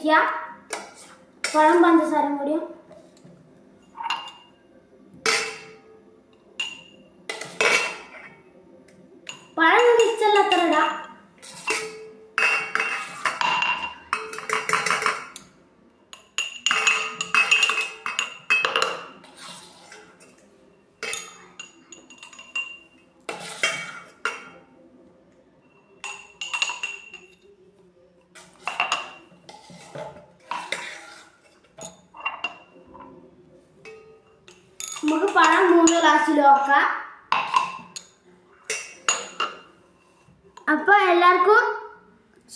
ഒഴിക്കുക. പഴം പഞ്ചസാരയും കൂടി. പഴം നമുക്ക് ഇഷ്ടമല്ല അത്ര ഇടാം. നമുക്ക് പഴം 3 ഗ്ലാസ്സിൽ വെക്കാം. അപ്പൊ എല്ലാവർക്കും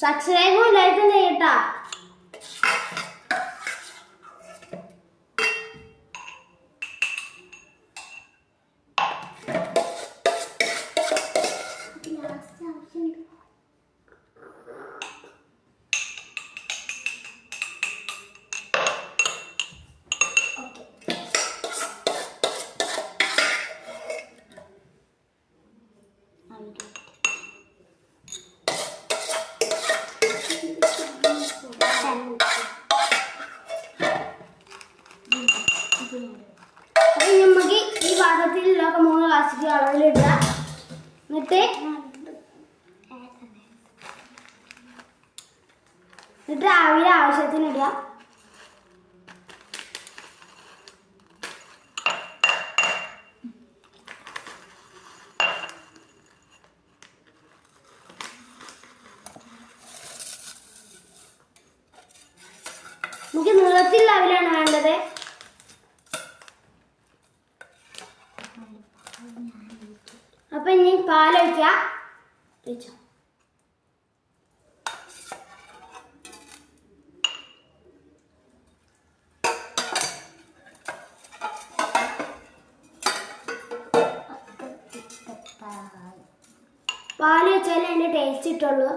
സബ്സ്ക്രൈബും ലൈക്കും ചെയ്യട്ടാ. അപ്പൊ നമുക്ക് ഈ പാത്രത്തിലൊക്കെ 3 ഗ്ലാസ് അളവിലിടുക. എന്നിട്ട് ആവിയിൽ ആവശ്യത്തിന് ഇടുക. നമുക്ക് നീളത്തിലുള്ള അവിലാണ് വേണ്ടത്. അപ്പൊ ഇനി പാലൊഴിക്കുക. പാല് വെച്ചാലേ അതിന്റെ ടേസ്റ്റ് കിട്ടുള്ളൂ.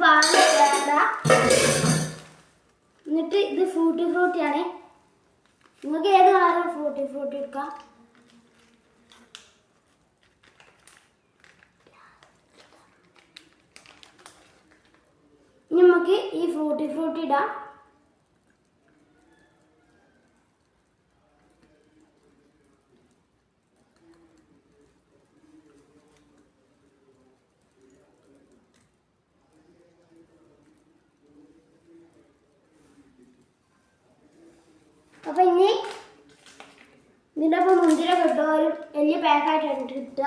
പാല് വേണ്ട. എന്നിട്ട് ഇത് ഫ്രൂട്ടിയാണ്. നിങ്ങൾക്ക് ഏത് കളറും ഫ്രൂട്ടി എടുക്കാം. ഇനി നമുക്ക് ഈ ഫ്രൂട്ടി ഇടാം. അപ്പൊ ഇനി ഇതിൻ്റെ ഒപ്പം മുന്തിര കിട്ടുക. ഒരു വലിയ പാക്കായിട്ട് കിട്ടുക.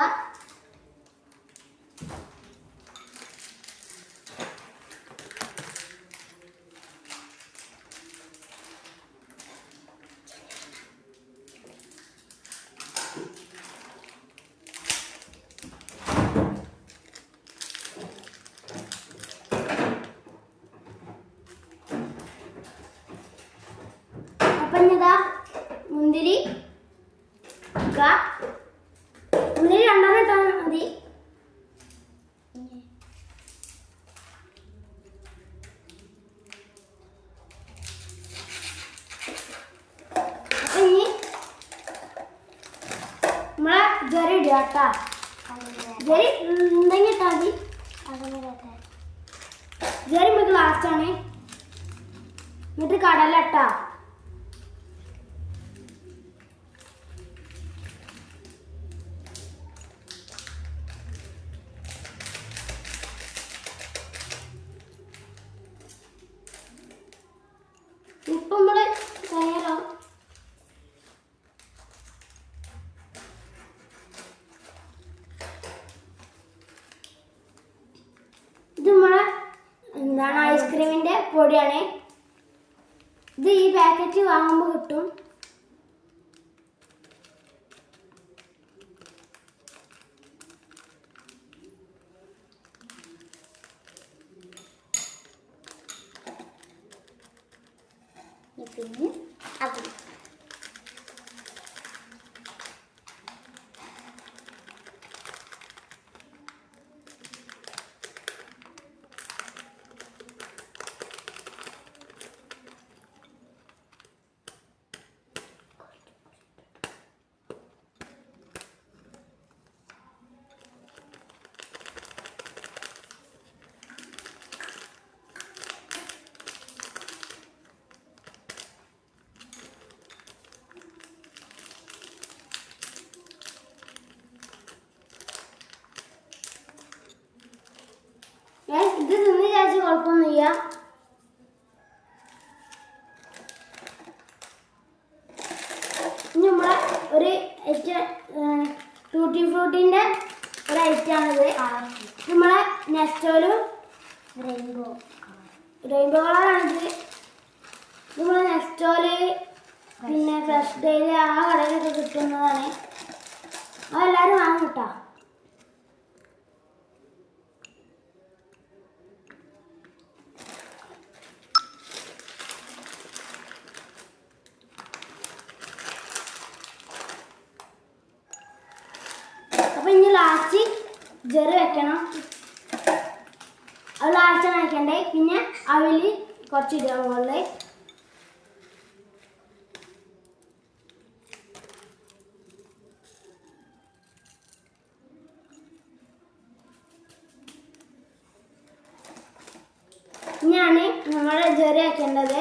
അപ്പം ഇതാ മുന്തിരി 2 ഇട്ടാൽ മതി. അപ്പൊ ഇനി നമ്മളെ ജരി ഇടുക കേട്ടാ. ജരി ഉണ്ടെങ്കിൽ ഇട്ടാൽ മതി. ജരി നമുക്ക് ലാസ്റ്റാണ്. എന്നിട്ട് കടല ഇട്ടാ. ഇപ്പം നമ്മള് തയ്യാറാവും. ഇത് നമ്മളെ ഐസ്ക്രീമിന്റെ പൊടിയാണ്. ഇത് ഈ പാക്കറ്റ് വാങ്ങുമ്പോൾ കിട്ടും. ഇത് തിന്ന് വിചാരിച്ച് കുഴപ്പമൊന്നുമില്ല. ഇനി നമ്മളെ ഒരു ടൂട്ടി ഫ്രൂട്ടിൻ്റെ ഒരു ഐറ്റമാണിത്. നമ്മളെ നെസ്റ്റോലും റെയിൻബോ കളറാണിത്. നമ്മളെ നെസ്റ്റോല് പിന്നെ ഫ്രഷ് ഡേയിൽ ആ കടയിലൊക്കെ കിട്ടുന്നതാണ്. അതെല്ലാവരും വാങ്ങും കേട്ടോ. അപ്പം ഇനി ലാസ്റ്റ് ജെറി വെക്കണം. അത് ലാസ്റ്റാണ് വെക്കണ്ടേ. പിന്നെ അതിൽ കുറച്ച് ഇടുക മുകളിൽ. ഇനിയാണ് നമ്മൾ ജെറി വെക്കേണ്ടത്.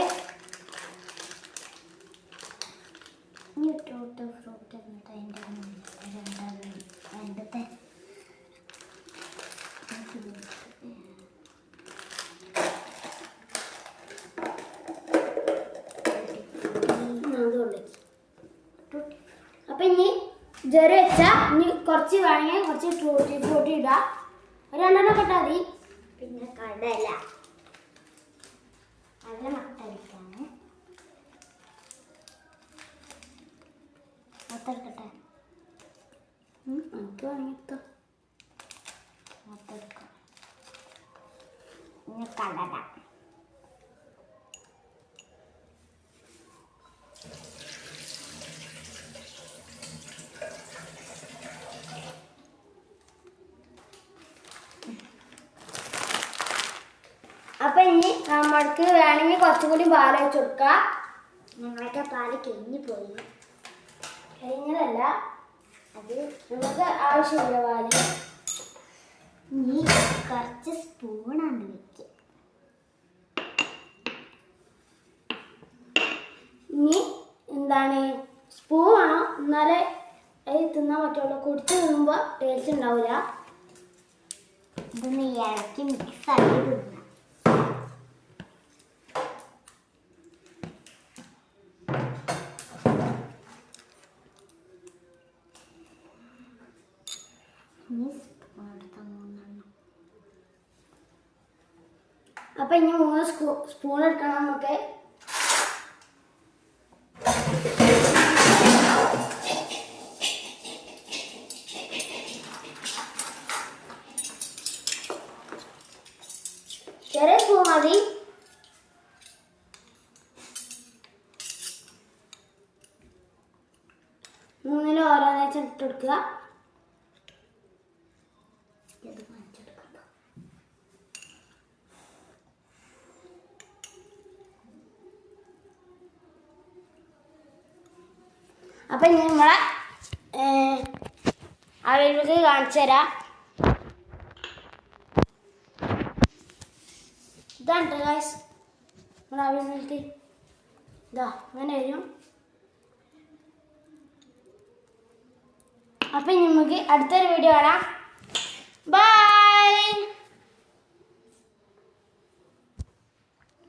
അപ്പൊ ഇനി ജെറി വെച്ചാ ഇനി കുറച്ച് വേണമെങ്കിൽ കുറച്ച് ടൂട്ടി ഫ്രൂട്ടി ഇടുക. ഒരു 2 ഇട്ടാൽ മതി. പിന്നെ കടല മട്ടടിക്കാണ്. മൊത്തെടുക്കട്ടെ. നമുക്ക് വേണമെങ്കിൽ മൊത്തെടുക്കാം. ഇനി കടല അപ്പൊ ഇനി നമ്മൾക്ക് വേണമെങ്കിൽ കുറച്ചും കൂടി പാൽ വെച്ച് കൊടുക്കാം. ഞങ്ങളുടെ പാല് കഴിഞ്ഞതല്ല, അത് നമുക്ക് ആവശ്യമില്ല പാല്. ഇനി കുറച്ച് സ്പൂണാണ് വെക്കുക. ഇനി എന്താണ് സ്പൂൺ വേണം, എന്നാലേ അത് തിന്നാൻ പറ്റുള്ളൂ. കുടിച്ച് തിന്നുമ്പോൾ ടേസ്റ്റ് ഉണ്ടാവില്ല. ഇതൊന്ന് ഇളക്കി മിക്സ് ആക്കി തിന്നാം. അപ്പൊ ഇനി 3 സ്പൂൺ എടുക്കണം നമുക്ക്. ചെറിയ സ്പൂൺ മതി. മൂന്നിലും ഓരോന്നേച്ച് ഇട്ട് കൊടുക്കുക. അപ്പം ഞാൻ നിങ്ങളെ അവർക്ക് കാണിച്ചു തരാം. ഇതാണ് ഗൈസ് നമ്മൾ അവർക്ക് ഇതാ അങ്ങനെ വരും. അപ്പം നമുക്ക് അടുത്തൊരു വീഡിയോ കാണാം. ബൈ.